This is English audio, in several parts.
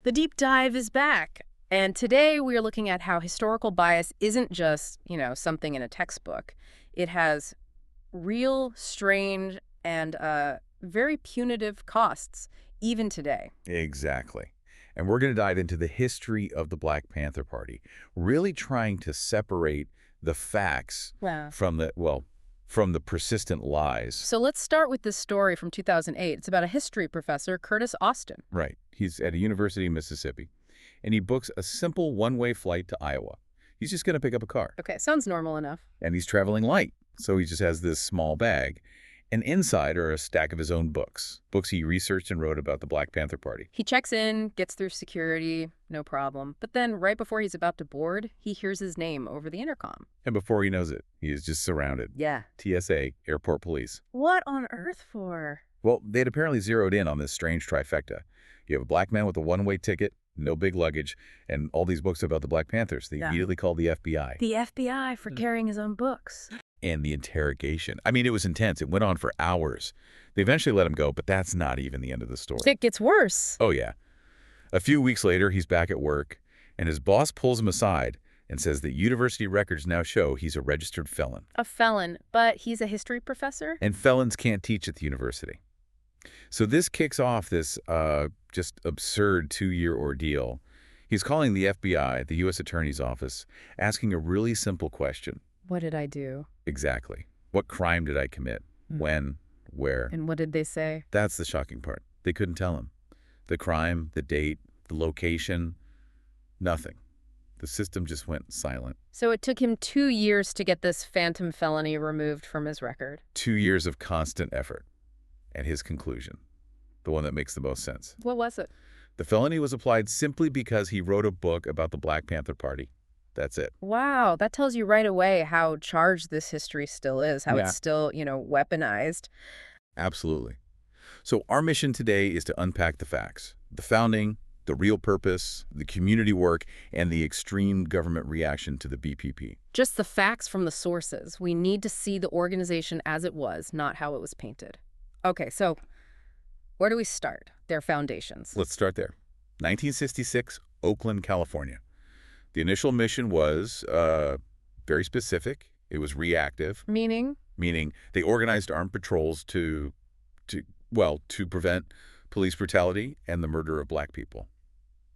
The deep dive is back. And today we are looking at how historical bias isn't just, something in a textbook. It has real, strange, and very punitive costs, even today. Exactly. And we're going to dive into the history of the Black Panther Party, really trying to separate the facts Yeah. from the persistent lies. So let's start with this story from 2008. It's about a history professor, Curtis Austin. Right. He's at a university in Mississippi, and he books a simple one-way flight to Iowa. He's just going to pick up a car, Okay, sounds normal enough. and he's traveling light, so he just has this small bag. And inside are a stack of his own books he researched and wrote about the Black Panther Party. He checks in, gets through security, no problem. But then, right before he's about to board, he hears his name over the intercom. And before he knows it, he is just surrounded. Yeah. TSA, airport police. What on earth for? Well, they'd apparently zeroed in on this strange trifecta. You have a black man with a one-way ticket, no big luggage, and all these books about the Black Panthers. They immediately called the FBI. The FBI for carrying his own books. And the interrogation. I mean, it was intense. It went on for hours. They eventually let him go, but that's not even the end of the story. It gets worse. Oh, yeah. A few weeks later, he's back at work, and his boss pulls him aside and says that university records now show he's a registered felon. A felon, but he's a history professor? And felons can't teach at the university. So this kicks off this just absurd 2-year ordeal. He's calling the FBI, the U.S. Attorney's Office, asking a really simple question. What did I do? Exactly. What crime did I commit? When? Where? And what did they say? That's the shocking part. They couldn't tell him. The crime, the date, the location, nothing. The system just went silent. So it took him 2 years to get this phantom felony removed from his record. 2 years of constant effort. And his conclusion, the one that makes the most sense. What was it? The felony was applied simply because he wrote a book about the Black Panther Party. That's it. Wow, that tells you right away how charged this history still is, how it's still, weaponized. Absolutely. So our mission today is to unpack the facts, the founding, the real purpose, the community work, and the extreme government reaction to the BPP. Just the facts from the sources. We need to see the organization as it was, not how it was painted. Okay, so where do we start? Their foundations. Let's start there. 1966, Oakland, California. The initial mission was very specific. It was reactive. Meaning? Meaning they organized armed patrols to prevent police brutality and the murder of black people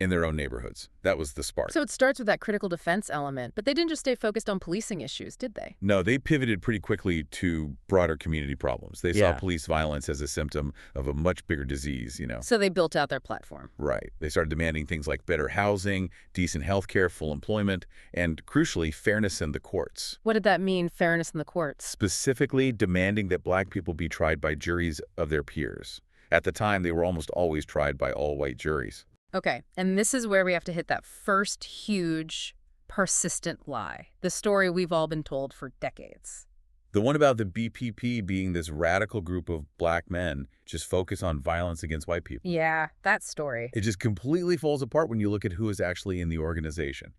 in their own neighborhoods. That was the spark. So it starts with that critical defense element, but they didn't just stay focused on policing issues, did they? No, they pivoted pretty quickly to broader community problems. They saw police violence as a symptom of a much bigger disease, So they built out their platform. Right. They started demanding things like better housing, decent health care, full employment, and crucially, fairness in the courts. What did that mean, fairness in the courts? Specifically demanding that black people be tried by juries of their peers. At the time, they were almost always tried by all-white juries. Okay, and this is where we have to hit that first huge, persistent lie. The story we've all been told for decades. The one about the BPP being this radical group of black men just focused on violence against white people. Yeah, that story. It just completely falls apart when you look at who is actually in the organization.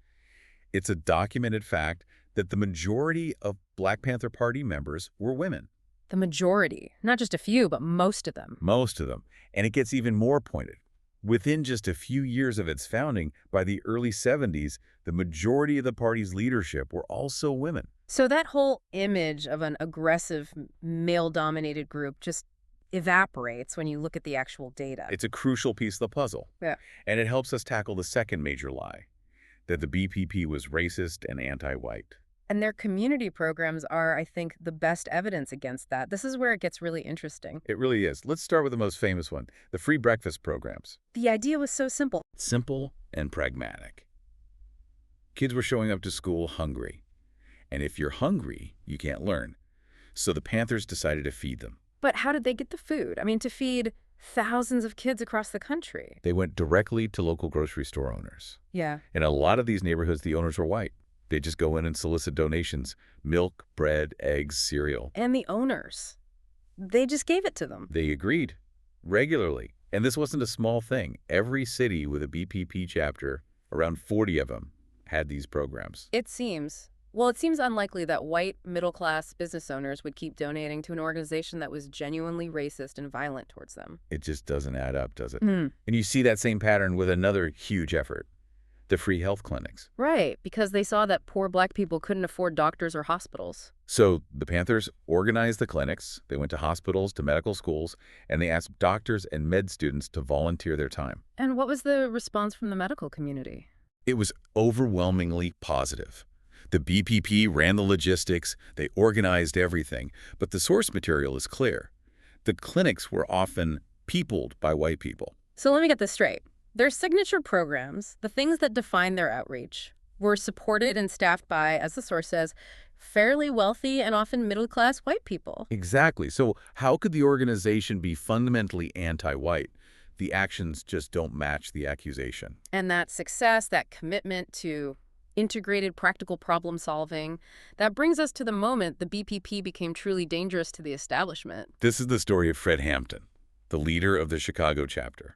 It's a documented fact that the majority of Black Panther Party members were women. The majority. Not just a few, but most of them. Most of them. And it gets even more pointed. Within just a few years of its founding, by the early 70s, the majority of the party's leadership were also women. So that whole image of an aggressive, male-dominated group just evaporates when you look at the actual data. It's a crucial piece of the puzzle. Yeah. And it helps us tackle the second major lie, that the BPP was racist and anti-white. And their community programs are, I think, the best evidence against that. This is where it gets really interesting. It really is. Let's start with the most famous one, the free breakfast programs. The idea was so simple. Simple and pragmatic. Kids were showing up to school hungry. And if you're hungry, you can't learn. So the Panthers decided to feed them. But how did they get the food? I mean, to feed thousands of kids across the country. They went directly to local grocery store owners. Yeah. In a lot of these neighborhoods, the owners were white. They just go in and solicit donations, milk, bread, eggs, cereal. And the owners, they just gave it to them. They agreed regularly. And this wasn't a small thing. Every city with a BPP chapter, around 40 of them, had these programs. It seems Well, it seems unlikely that white, middle-class business owners would keep donating to an organization that was genuinely racist and violent towards them. It just doesn't add up, does it? Hmm. And you see that same pattern with another huge effort, the free health clinics. Right, because they saw that poor black people couldn't afford doctors or hospitals. So the Panthers organized the clinics, they went to hospitals, to medical schools, and they asked doctors and med students to volunteer their time. And what was the response from the medical community? It was overwhelmingly positive. The BPP ran the logistics, they organized everything, but the source material is clear. The clinics were often peopled by white people. So let me get this straight. Their signature programs, the things that define their outreach, were supported and staffed by, as the source says, fairly wealthy and often middle-class white people. Exactly. So how could the organization be fundamentally anti-white? The actions just don't match the accusation. And that success, that commitment to integrated practical problem solving, that brings us to the moment the BPP became truly dangerous to the establishment. This is the story of Fred Hampton, the leader of the Chicago chapter.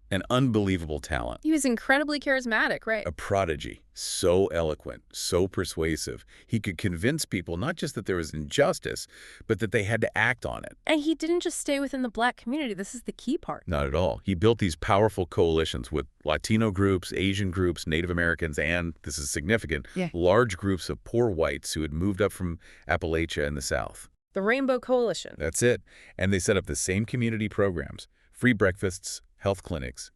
An unbelievable talent. He was incredibly charismatic, right? A prodigy, so eloquent, so persuasive. He could convince people not just that there was injustice, but that they had to act on it. And he didn't just stay within the black community. This is the key part. Not at all. He built these powerful coalitions with Latino groups, Asian groups, Native Americans, and, this is significant, large groups of poor whites who had moved up from Appalachia in the South. The Rainbow Coalition. That's it. And they set up the same community programs, free breakfasts, health clinics,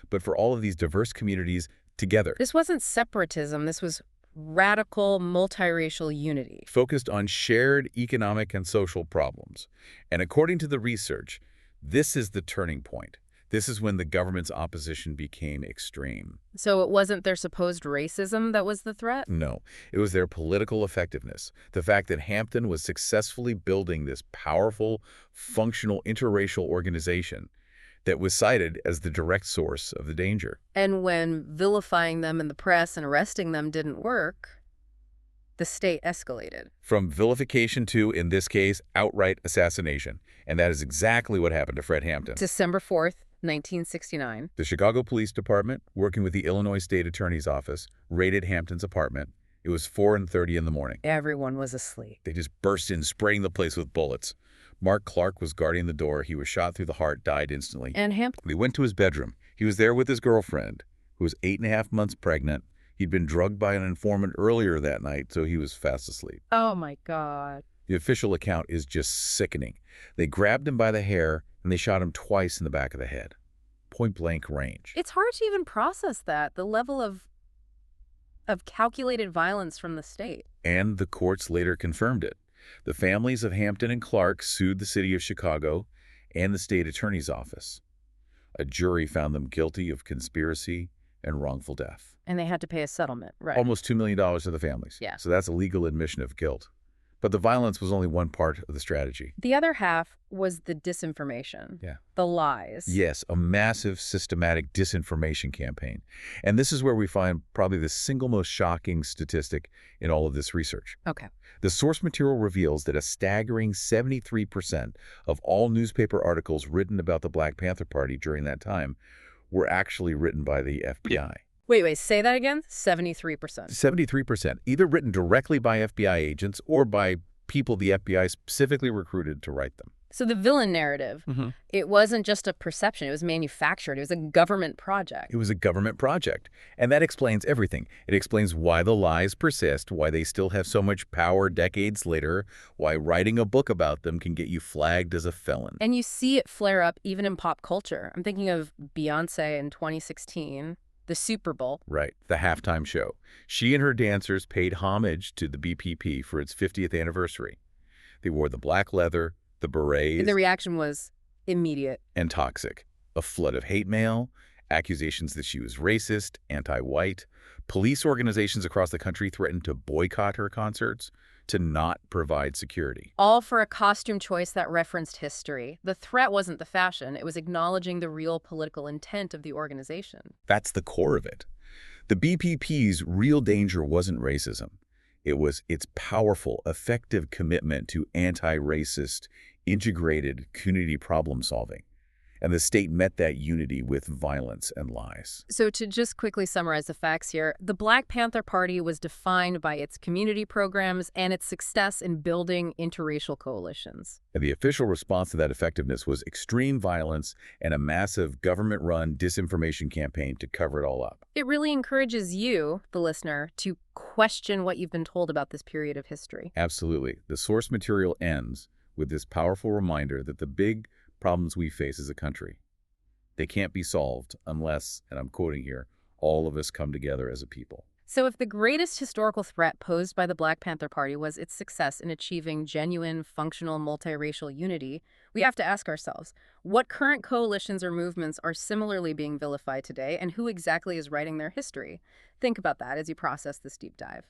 but for all of these diverse communities together. This wasn't separatism. This was radical, multiracial unity. Focused on shared economic and social problems. And according to the research, this is the turning point. This is when the government's opposition became extreme. So it wasn't their supposed racism that was the threat? No, it was their political effectiveness. The fact that Hampton was successfully building this powerful, functional interracial organization that was cited as the direct source of the danger. And when vilifying them in the press and arresting them didn't work, the state escalated. From vilification to, in this case, outright assassination. And that is exactly what happened to Fred Hampton. December 4th, 1969. The Chicago Police Department, working with the Illinois State Attorney's Office, raided Hampton's apartment. It was 4:30 in the morning. Everyone was asleep. They just burst in, spraying the place with bullets. Mark Clark was guarding the door. He was shot through the heart, died instantly. And Hampton? They went to his bedroom. He was there with his girlfriend, who was 8.5 months pregnant. He'd been drugged by an informant earlier that night, so he was fast asleep. Oh, my God. The official account is just sickening. They grabbed him by the hair, and they shot him twice in the back of the head. Point-blank range. It's hard to even process that, the level of calculated violence from the state. And the courts later confirmed it. The families of Hampton and Clark sued the city of Chicago and the state attorney's office. A jury found them guilty of conspiracy and wrongful death. And they had to pay a settlement, right? Almost $2 million to the families. Yeah. So that's a legal admission of guilt. But the violence was only one part of the strategy. The other half was the disinformation. Yeah. The lies. Yes, a massive systematic disinformation campaign. And this is where we find probably the single most shocking statistic in all of this research. Okay. The source material reveals that a staggering 73% of all newspaper articles written about the Black Panther Party during that time were actually written by the FBI. Wait, say that again? 73%. 73%, either written directly by FBI agents or by people the FBI specifically recruited to write them. So the villain narrative, it wasn't just a perception. It was manufactured. It was a government project. It was a government project. And that explains everything. It explains why the lies persist, why they still have so much power decades later, why writing a book about them can get you flagged as a felon. And you see it flare up even in pop culture. I'm thinking of Beyoncé in 2016. The Super Bowl. Right, the halftime show. She and her dancers paid homage to the BPP for its 50th anniversary. They wore the black leather, the berets. The reaction was immediate. And toxic. A flood of hate mail, accusations that she was racist, anti-white. Police organizations across the country threatened to boycott her concerts, to not provide security. All for a costume choice that referenced history. The threat wasn't the fashion. It was acknowledging the real political intent of the organization. That's the core of it. The BPP's real danger wasn't racism. It was its powerful, effective commitment to anti-racist, integrated community problem solving. And the state met that unity with violence and lies. So to just quickly summarize the facts here, the Black Panther Party was defined by its community programs and its success in building interracial coalitions. And the official response to that effectiveness was extreme violence and a massive government-run disinformation campaign to cover it all up. It really encourages you, the listener, to question what you've been told about this period of history. Absolutely. The source material ends with this powerful reminder that the big problems we face as a country, they can't be solved unless, and I'm quoting here, all of us come together as a people. So if the greatest historical threat posed by the Black Panther Party was its success in achieving genuine, functional, multiracial unity, we have to ask ourselves, what current coalitions or movements are similarly being vilified today, and who exactly is writing their history? Think about that as you process this deep dive.